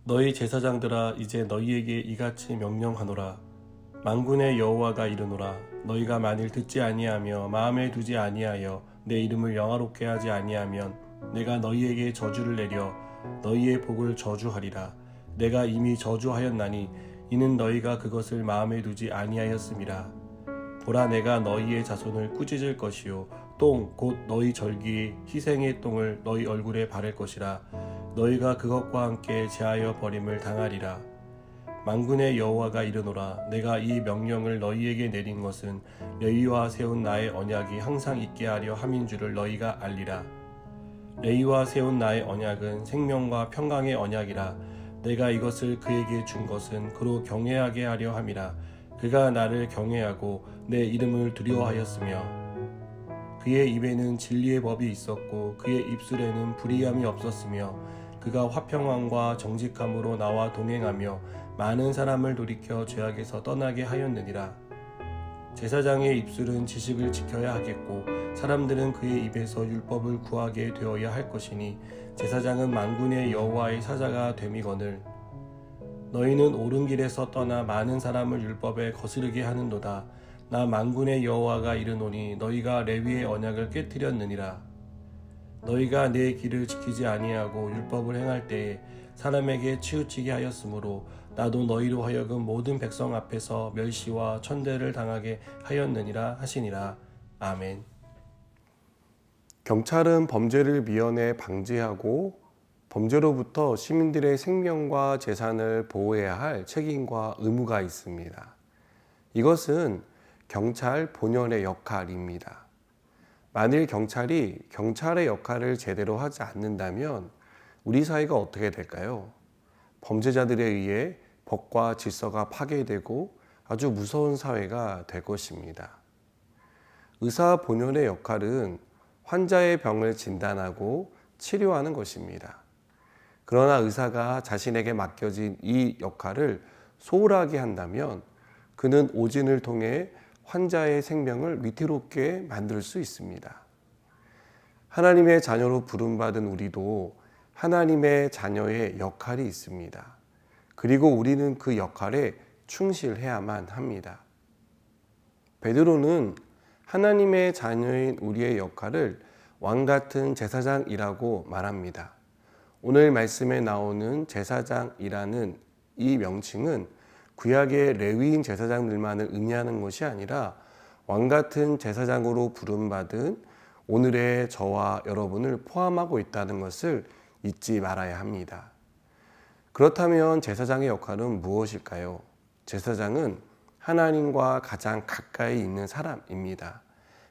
너희 제사장들아, 이제 너희에게 이같이 명령하노라. 만군의 여호와가 이르노라. 너희가 만일 듣지 아니하며 마음에 두지 아니하여 내 이름을 영화롭게 하지 아니하면 내가 너희에게 저주를 내려 너희의 복을 저주하리라. 내가 이미 저주하였나니 이는 너희가 그것을 마음에 두지 아니하였음이라. 보라, 내가 너희의 자손을 꾸짖을 것이요 똥 곧 너희 절기의 희생의 똥을 너희 얼굴에 바를 것이라. 너희가 그것과 함께 제하여 버림을 당하리라. 만군의 여호와가 이르노라. 내가 이 명령을 너희에게 내린 것은 레위와 세운 나의 언약이 항상 있게 하려 함인 줄을 너희가 알리라. 레위와 세운 나의 언약은 생명과 평강의 언약이라. 내가 이것을 그에게 준 것은 그로 경외하게 하려 함이라. 그가 나를 경외하고 내 이름을 두려워하였으며 그의 입에는 진리의 법이 있었고 그의 입술에는 불의함이 없었으며 그가 화평함과 정직함으로 나와 동행하며 많은 사람을 돌이켜 죄악에서 떠나게 하였느니라. 제사장의 입술은 지식을 지켜야 하겠고 사람들은 그의 입에서 율법을 구하게 되어야 할 것이니 제사장은 만군의 여호와의 사자가 됨이거늘. 너희는 옳은 길에서 떠나 많은 사람을 율법에 거스르게 하는도다. 나 만군의 여호와가 이르노니 너희가 레위의 언약을 깨뜨렸느니라. 너희가 내 길을 지키지 아니하고 율법을 행할 때에 사람에게 치우치게 하였으므로 나도 너희로 하여금 모든 백성 앞에서 멸시와 천대를 당하게 하였느니라 하시니라. 아멘. 경찰은 범죄를 미연에 방지하고 범죄로부터 시민들의 생명과 재산을 보호해야 할 책임과 의무가 있습니다. 이것은 경찰 본연의 역할입니다. 만일 경찰이 경찰의 역할을 제대로 하지 않는다면 우리 사회가 어떻게 될까요? 범죄자들에 의해 법과 질서가 파괴되고 아주 무서운 사회가 될 것입니다. 의사 본연의 역할은 환자의 병을 진단하고 치료하는 것입니다. 그러나 의사가 자신에게 맡겨진 이 역할을 소홀하게 한다면 그는 오진을 통해 환자의 생명을 위태롭게 만들 수 있습니다. 하나님의 자녀로 부름받은 우리도 하나님의 자녀의 역할이 있습니다. 그리고 우리는 그 역할에 충실해야만 합니다. 베드로는 하나님의 자녀인 우리의 역할을 왕같은 제사장이라고 말합니다. 오늘 말씀에 나오는 제사장이라는 이 명칭은 구약의 레위인 제사장들만을 의미하는 것이 아니라 왕같은 제사장으로 부름받은 오늘의 저와 여러분을 포함하고 있다는 것을 잊지 말아야 합니다. 그렇다면 제사장의 역할은 무엇일까요? 제사장은 하나님과 가장 가까이 있는 사람입니다.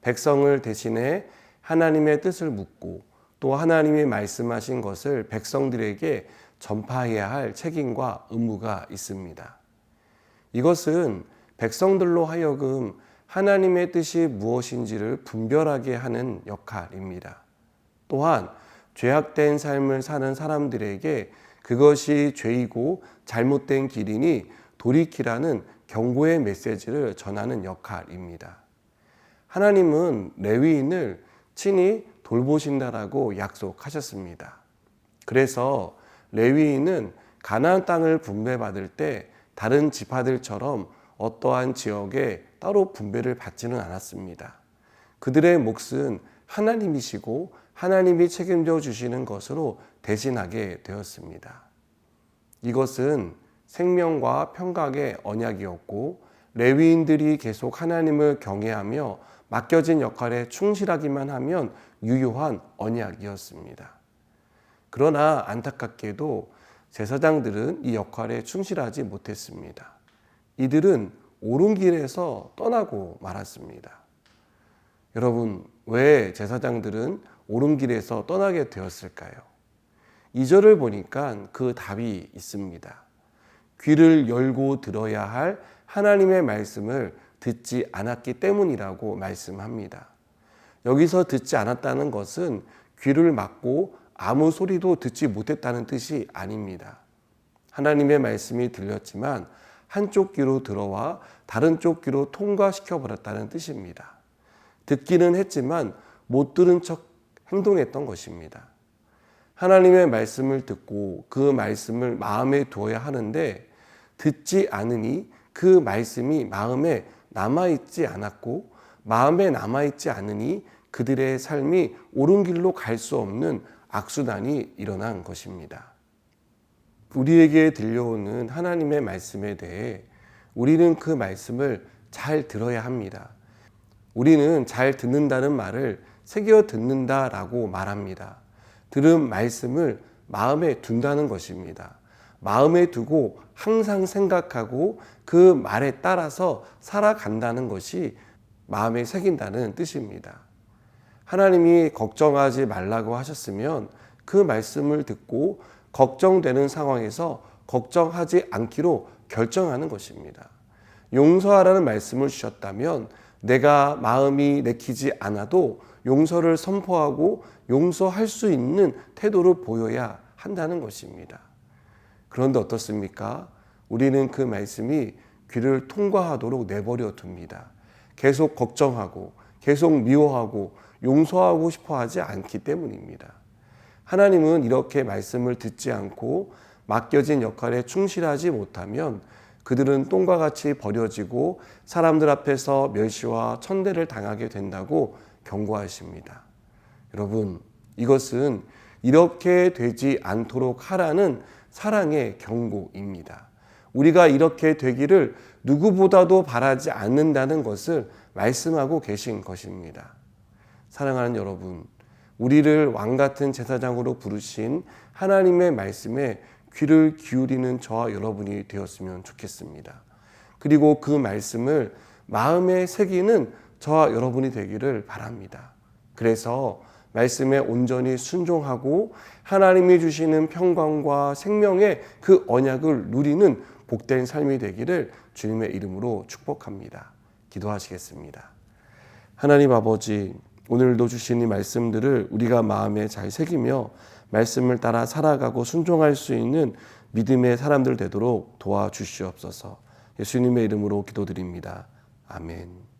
백성을 대신해 하나님의 뜻을 묻고 또 하나님이 말씀하신 것을 백성들에게 전파해야 할 책임과 의무가 있습니다. 이것은 백성들로 하여금 하나님의 뜻이 무엇인지를 분별하게 하는 역할입니다. 또한 죄악된 삶을 사는 사람들에게 그것이 죄이고 잘못된 길이니 돌이키라는 경고의 메시지를 전하는 역할입니다. 하나님은 레위인을 친히 돌보신다라고 약속하셨습니다. 그래서 레위인은 가나안 땅을 분배받을 때 다른 지파들처럼 어떠한 지역에 따로 분배를 받지는 않았습니다. 그들의 몫은 하나님이시고 하나님이 책임져 주시는 것으로 대신하게 되었습니다. 이것은 생명과 평강의 언약이었고 레위인들이 계속 하나님을 경외하며 맡겨진 역할에 충실하기만 하면 유효한 언약이었습니다. 그러나 안타깝게도 제사장들은 이 역할에 충실하지 못했습니다. 이들은 옳은 길에서 떠나고 말았습니다. 여러분, 왜 제사장들은 옳은 길에서 떠나게 되었을까요? 2절을 보니까 그 답이 있습니다. 귀를 열고 들어야 할 하나님의 말씀을 듣지 않았기 때문이라고 말씀합니다. 여기서 듣지 않았다는 것은 귀를 막고 아무 소리도 듣지 못했다는 뜻이 아닙니다. 하나님의 말씀이 들렸지만 한쪽 귀로 들어와 다른 쪽 귀로 통과시켜 버렸다는 뜻입니다. 듣기는 했지만 못 들은 척 행동했던 것입니다. 하나님의 말씀을 듣고 그 말씀을 마음에 두어야 하는데 듣지 않으니 그 말씀이 마음에 남아있지 않았고 마음에 남아있지 않으니 그들의 삶이 옳은 길로 갈 수 없는 악순환이 일어난 것입니다. 우리에게 들려오는 하나님의 말씀에 대해 우리는 그 말씀을 잘 들어야 합니다. 우리는 잘 듣는다는 말을 새겨 듣는다라고 말합니다. 들은 말씀을 마음에 둔다는 것입니다. 마음에 두고 항상 생각하고 그 말에 따라서 살아간다는 것이 마음에 새긴다는 뜻입니다. 하나님이 걱정하지 말라고 하셨으면 그 말씀을 듣고 걱정되는 상황에서 걱정하지 않기로 결정하는 것입니다. 용서하라는 말씀을 주셨다면 내가 마음이 내키지 않아도 용서를 선포하고 용서할 수 있는 태도를 보여야 한다는 것입니다. 그런데 어떻습니까? 우리는 그 말씀이 귀를 통과하도록 내버려 둡니다. 계속 걱정하고 계속 미워하고 용서하고 싶어 하지 않기 때문입니다. 하나님은 이렇게 말씀을 듣지 않고 맡겨진 역할에 충실하지 못하면 그들은 똥과 같이 버려지고 사람들 앞에서 멸시와 천대를 당하게 된다고 경고하십니다. 여러분, 이것은 이렇게 되지 않도록 하라는 사랑의 경고입니다. 우리가 이렇게 되기를 누구보다도 바라지 않는다는 것을 말씀하고 계신 것입니다. 사랑하는 여러분, 우리를 왕같은 제사장으로 부르신 하나님의 말씀에 귀를 기울이는 저와 여러분이 되었으면 좋겠습니다. 그리고 그 말씀을 마음에 새기는 저와 여러분이 되기를 바랍니다. 그래서 말씀에 온전히 순종하고 하나님이 주시는 평강과 생명의 그 언약을 누리는 복된 삶이 되기를 주님의 이름으로 축복합니다. 기도하시겠습니다. 하나님 아버지, 오늘도 주신 이 말씀들을 우리가 마음에 잘 새기며 말씀을 따라 살아가고 순종할 수 있는 믿음의 사람들 되도록 도와주시옵소서. 예수님의 이름으로 기도드립니다. 아멘.